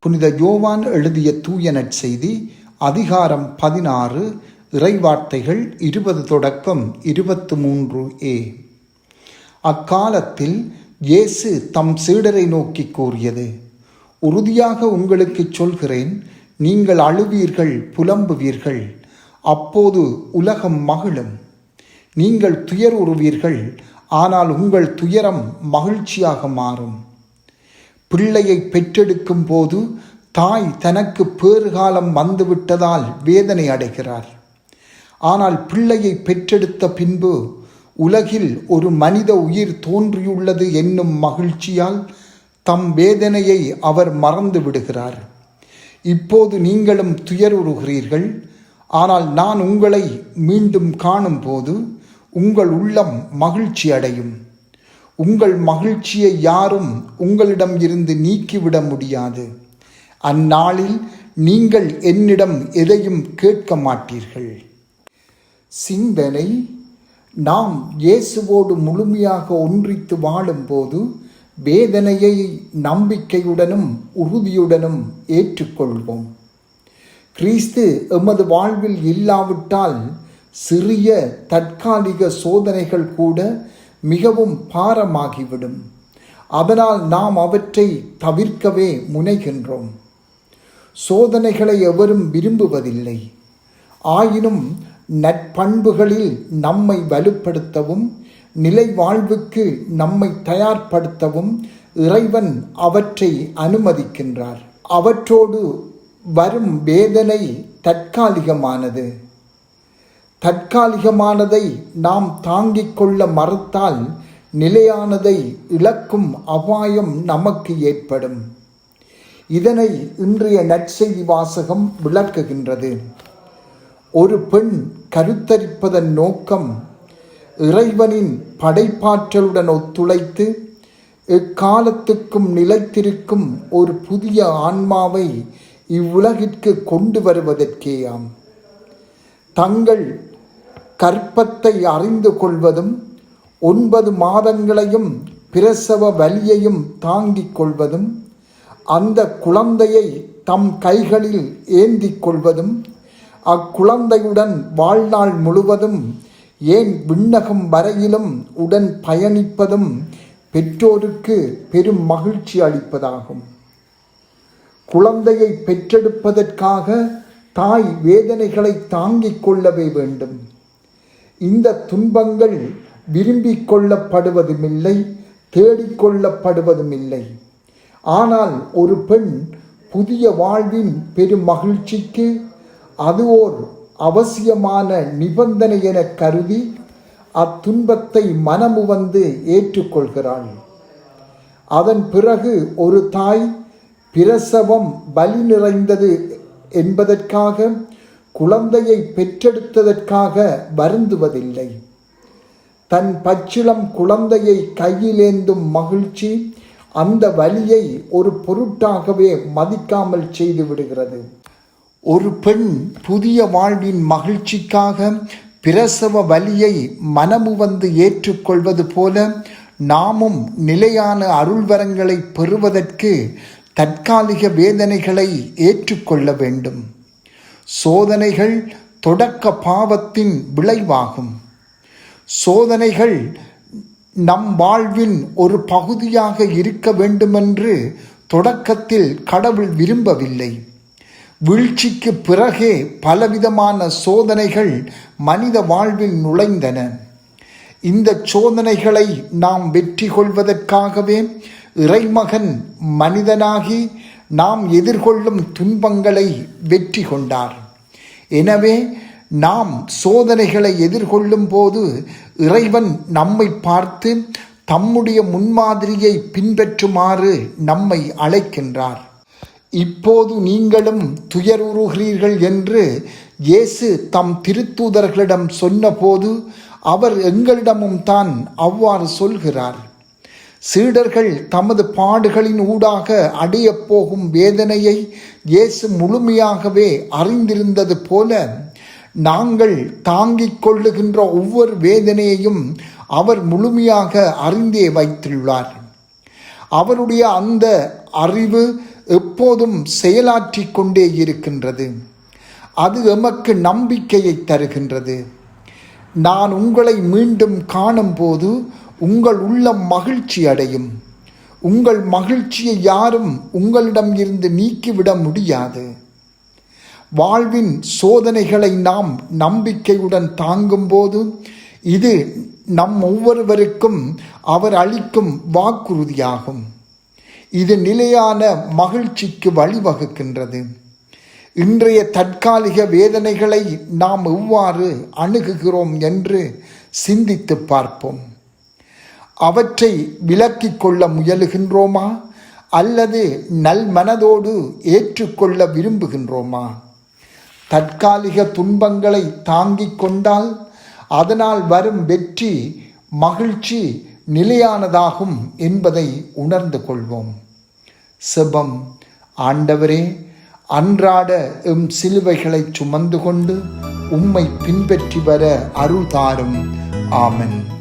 புனித யோவான் எழுதிய தூய நற்செய்தி அதிகாரம் 16 இறைவார்த்தைகள் 20 தொடக்கம் 23a. அக்காலத்தில் இயேசு தம் சீடரை நோக்கி கூறியது: உறுதியாக உங்களுக்கு சொல்கிறேன், நீங்கள் அழுவீர்கள், புலம்புவீர்கள், அப்போது உலகம் மகிழும். நீங்கள் துயருறுவீர்கள், ஆனால் உங்கள் துயரம் மகிழ்ச்சியாக மாறும். பிள்ளையை பெற்றெடுக்கும் போது தாய் தனக்கு பேறுகாலம் வந்துவிட்டதால் வேதனை அடைகிறார். ஆனால் பிள்ளையை பெற்றெடுத்த பின்பு உலகில் ஒரு மனித உயிர் தோன்றியுள்ளது என்னும் மகிழ்ச்சியால் தம் வேதனையை அவர் மறந்து விடுகிறார். இப்போது நீங்களும் துயருறுகிறீர்கள், ஆனால் நான் உங்களை மீண்டும் காணும் போது உங்கள் உள்ளம் மகிழ்ச்சி அடையும். உங்கள் மகிழ்ச்சியை யாரும் உங்களிடம் இருந்து நீக்கிவிட முடியாது. அந்நாளில் நீங்கள் என்னிடம் எதையும் கேட்க மாட்டீர்கள். சிந்தனை: நாம் இயேசுவோடு முழுமையாக ஒன்றித்து வாழும்போது வேதனையை நம்பிக்கையுடனும் உறுதியுடனும் ஏற்றுக்கொள்வோம். கிறிஸ்து எமது வாழ்வில் இல்லாவிட்டால் சிறிய தற்காலிக சோதனைகள் கூட மிகவும் பாரமாகிவிடும். அதனால் நாம் அவற்றை தவிர்க்கவே முனைகின்றோம். சோதனைகளை எவரும் விரும்புவதில்லை. ஆயினும் நற்பண்புகளில் நம்மை வலுப்படுத்தவும் நிலை வாழ்வுக்கு நம்மை தயார்படுத்தவும் இறைவன் அவற்றை அனுமதிக்கின்றார். அவற்றோடு வரும் வேதனை தற்காலிகமானது. தற்காலிகமானதை நாம் தாங்கிக் கொள்ள மறுத்தால் நிலையானதை இழக்கும் அபாயம் நமக்கு ஏற்படும். இதனை இன்றைய நற்செய்தி வாசகம் விளக்குகின்றது. ஒரு பெண் கருத்தரிப்பதன் நோக்கம் இறைவனின் படைப்பாற்றலுடன் ஒத்துழைத்து எக்காலத்துக்கும் நிலைத்திருக்கும் ஒரு புதிய ஆன்மாவை இவ்வுலகிற்கு கொண்டு வருவதற்கேயாம். தங்கள் கற்பத்தை அறிந்து கொள்வதும் 9 மாதங்களையும் பிரசவ வலியையும் தாங்கிக் கொள்வதும் அந்த குழந்தையை தம் கைகளில் ஏந்திக் கொள்வதும் அக்குழந்தையுடன் வாழ்நாள் முழுவதும் ஏன் விண்ணகம் வரையிலும் உடன் பயணிப்பதும் பெற்றோருக்கு பெரும் மகிழ்ச்சி அளிப்பதாகும். குழந்தையை பெற்றெடுப்பதற்காக தாய் வேதனைகளை தாங்கிக் கொள்ளவே வேண்டும். இந்த துன்பங்கள் விரும்பிக் கொள்ளப்படுவதுமில்லை, தேடிக்கொள்ளப்படுவதுமில்லை. ஆனால் ஒரு பெண் புதிய வாழ்வின் பெரும் மகிழ்ச்சிக்கு அது ஓர் அவசியமான நிபந்தனை என கருதி அத்துன்பத்தை மனமுவந்து ஏற்றுக்கொள்கிறாள். அதன் பிறகு ஒரு தாய் பிரசவம் வலி நிறைந்தது என்பதற்காக குழந்தையை பெற்றெடுத்ததற்காக வருந்துவதில்லை. தன் பச்சிளம் குழந்தையை கையிலேந்தும் மகிழ்ச்சி அந்த வலியை ஒரு பொருட்டாகவே மதிக்காமல் செய்து விடுகிறது. ஒரு பெண் புதிய வாழ்வின் மகிழ்ச்சிக்காக பிரசவ வலியை மனமுவந்து ஏற்றுக்கொள்வது போல நாமும் நிலையான அருள்வரங்களை பெறுவதற்கு தற்காலிக வேதனைகளை ஏற்றுக்கொள்ள வேண்டும். சோதனைகள் தொடக்க பாவத்தின் விளைவாகும். சோதனைகள் நம் வாழ்வின் ஒரு பகுதியாக இருக்க வேண்டுமென்று தொடக்கத்தில் கடவுள் விரும்பவில்லை. வீழ்ச்சிக்கு பிறகே பலவிதமான சோதனைகள் மனித வாழ்வில் நுழைந்தன. இந்த சோதனைகளை நாம் வெற்றி கொள்வதற்காகவே இறைமகன் மனிதனாகி நாம் எதிர்கொள்ளும் துன்பங்களை வெற்றி கொண்டார். எனவே நாம் சோதனைகளை எதிர்கொள்ளும் போது இறைவன் நம்மை பார்த்து தம்முடைய முன்மாதிரியை பின்பற்றுமாறு நம்மை அழைக்கின்றார். இப்போது நீங்களும் துயருறுகிறீர்கள் என்று இயேசு தம் திருத்தூதர்களிடம் சொன்னபோது அவர் எங்களிடமும் தான் அவ்வாறு சொல்கிறார். சீடர்கள் தமது பாடுகளின் ஊடாக அடையப் போகும் வேதனையை இயேசு முழுமையாகவே அறிந்திருந்தது போல நாங்கள் தாங்கிக் கொள்ளுகின்ற ஒவ்வொரு வேதனையையும் அவர் முழுமையாக அறிந்தே வைத்துள்ளார். அவருடைய அந்த அறிவு எப்போதும் செயலாற்றிக் கொண்டே இருக்கின்றது. அது எமக்கு நம்பிக்கையை தருகின்றது. நான் உங்களை மீண்டும் காணும்போது உங்கள் உள்ளம் மகிழ்ச்சி அடையும். உங்கள் மகிழ்ச்சியை யாரும் உங்களிடம் இருந்து நீக்கிவிட முடியாது. வாழ்வின் சோதனைகளை நாம் நம்பிக்கையுடன் தாங்கும்போது இது நம் ஒவ்வொருவருக்கும் அவர் அளிக்கும் வாக்குறுதியாகும். இது நிலையான மகிழ்ச்சிக்கு வழிவகுக்கின்றது. இன்றைய தற்காலிக வேதனைகளை நாம் எவ்வாறு அணுகுகிறோம் என்று சிந்தித்து பார்ப்போம். அவற்றை விலக்கிக் கொள்ள முயலுகின்றோமா அல்லது நல் மனதோடு ஏற்றுக்கொள்ள விரும்புகின்றோமா? தற்காலிக துன்பங்களை தாங்கிக் கொண்டால் அதனால் வரும் வெற்றி மகிழ்ச்சி நிலையானதாகும் என்பதை உணர்ந்து கொள்வோம். செபம். ஆண்டவரே, அன்றாட எம் சிலுவைகளை சுமந்து கொண்டு உம்மை பின்பற்றி வர அருள் தாரும். ஆமென்.